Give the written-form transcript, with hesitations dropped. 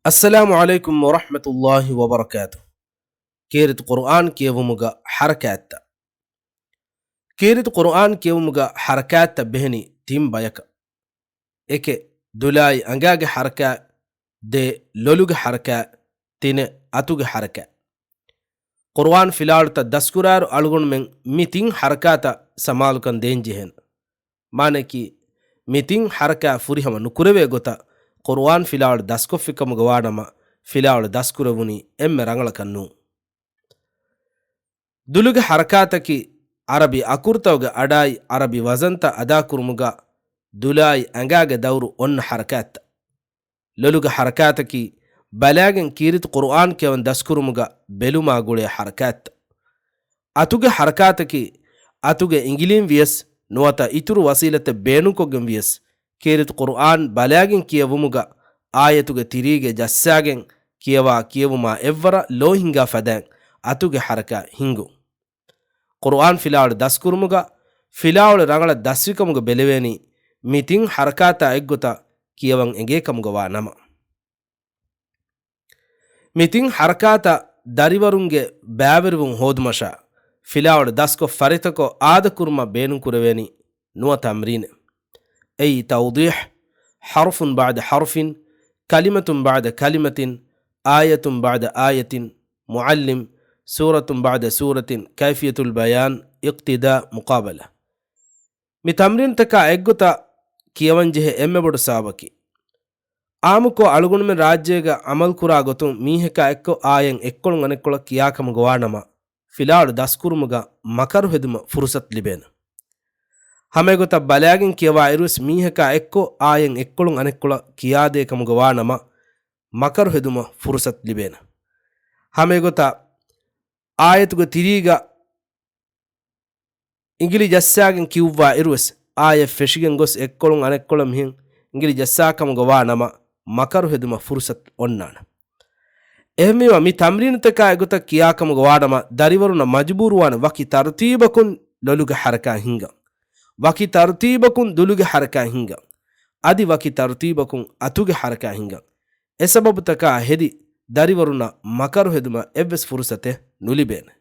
السلام عليكم ورحمة الله وبركاته. كيرت قرآن كيومغا حركات. كيرت قرآن كيومغا حركات بهني تيم بايك. إكي دولاي أنغاغ حركة دي لولوغ حركة تين أتوغ حركة. قرآن فيلالتا دسكرار ألغن من ميتين حركات سمالكن دينجهن. مانكي ميتين حركة فوريهم نكوريوه غوتا قرآن فيلال دسكوفيكم غوانما ಫಿಲಾವಳ ದಸ್ಕುರವುನಿ ಎಮ್ಮೆ ರಂಗಳ ಕನ್ನು ದುಲುಗ ಹರಕಾತಕಿ ಅರಬಿ ಅಕುರ್ತವಗ ಅಡಾಯಿ ಅರಬಿ ವಜಂತ ಅದಾ ಕುರುಮುಗ ದುಲಾಯಿ ಅಂಗಾಗ ದೌರು ಒನ್ನ ಹರಕಾತ ಲೊಲುಗ ಹರಕಾತಕಿ ಬಲಾಗನ್ ಕೀರಿತ್ ಕುರ್ಆನ್ ಕೆವನ್ ದಸ್ಕುರುಮುಗ ಬೆಲುಮಾ ಗುಳೆ ಹರಕಾತ ಅತುಗ ಹರಕಾತಕಿ ಅತುಗ ಇಂಗಿಲಿಂ ವಿಯಸ್ ನುವತ ಇತುರು ವಸೀಲತೆ ಬೇನುಕೊಗಂ ವಿಯಸ್ ಕೀರಿತ್ ಕುರ್ಆನ್ ಬಲಾಗನ್ ಕಿಯವುಮುಗ ಆಯತುಗ ತಿರಿಗೆ ಜಸ್ಸಾಗೆನ್ ಕಿಯವಾ ಕಿಯವುಮಾ ಎವ್ವರ ಲೋಹಿಂಗಾ ಫದ್ಯಾನ್ ಅತುಗೆ ಹರಕ ಹಿಂಗು ಕುರ್ಆನ್ ಫಿಲಾವಳ ದಸ್ಕುರುಮುಗ ಫಿಲಾವಳ ರಂಗಳ ದಸ್ವಿಕಮುಗ ಬೆಲೆವೇನಿ ಮಿತಿನ್ ಹರಕಾತ ಎಗ್ಗುತ ಕಿಯವನ್ ಎಂಗೇಕಮುಗವಾ ನಮ ಮಿತಿನ್ ಹರಕಾತ ದರಿವರುಂಗೆ ಬ್ಯಾವೆರುವುಂ ಹೋದುಮಶ ಫಿಲಾವಳ ದಸ್ಕೊ ಫರಿತಕೊ ಆದ ಕುರ್ಮ ಬೇನು ಕುರವೇನಿ ನುವ ತಮ್ರೀನೆ ಎಯಿ ತೌದೀಹ್ ಹರ್ಫುನ್ ಬಾದ ಹರ್ಫಿನ್ كلمة بعد كلمة آية بعد آية معلم سورة بعد سورة كيفية البيان اقتداء مقابلة متمرين تكا اگتا كيوانجه ام بڑ سابكي آمكو ألغن من راجيغا عمل كرا غتون ميهكا اكو آين اكولن انكولا كياكم غوانما فيلال دسكورمغا مكر هدم فرصت لبين ಹಮೆಗೊತ ಬಲಾಗಿನ್ ಕಿಯವಾ ಇರುಸ್ ಮೀಹಕ ಎಕ್ಕೋ ಆಯನ್ ಎಕ್ಕೊಳುಂ ಅನೆಕ್ಕುಳ ಕಿಯಾದೇಕಮುಗ ವಾನಮ ಮಕರು ಹೆದುಮ ಫುರ್ಸತ್ ಲಿಬೇನ ಹಮೆಗೊತ ಆಯತುಗ ತಿರೀಗ ಇಂಗಿಲಿ ಜಸ್ಸಾಗಿನ್ ಕಿವ್ವಾ ಇರುಸ್ ಆಯ ಫೆಶಿಗೆನ್ ಗೊಸ್ ಎಕ್ಕೊಳುಂ ಅನೆಕ್ಕುಳ ಮಿಹಿನ್ ಇಂಗಿಲಿ ಜಸ್ಸಾಕಮುಗ ವಾನಮ ಮಕರು ಹೆದುಮ ಫುರ್ಸತ್ ಒನ್ನಾನ ಎಹಮಿವ ಮಿ ತಮ್ರೀನತಕ ಎಗುತ ಕಿಯಾಕಮುಗ ವಾನಮ ದರಿವರುನ ಮಜ್ಬೂರುವಾನ ವಕಿ ತರ್ತೀಬಕುನ್ ಲೊಲುಗ ಹರಕಾ ಹಿಂಗ ವಕಿ ತರ್ತೀಬಕುನ್ ದುಲುಗೆ ಹರಕಾ ಹಿಂಗ ಅದಿ ವಕಿ ತರ್ತೀಬಕುನ್ ಅತುಗೆ ಹರಕಾ ಹಿಂಗ ಎಸಬಬು ತಕ ಹೆದಿ ದರಿವರುನ ಮಕರು ಹೆದುಮ ಎವ್ವೆಸ್ ಫುರ್ಸತೆ ನುಲಿಬೇನೆ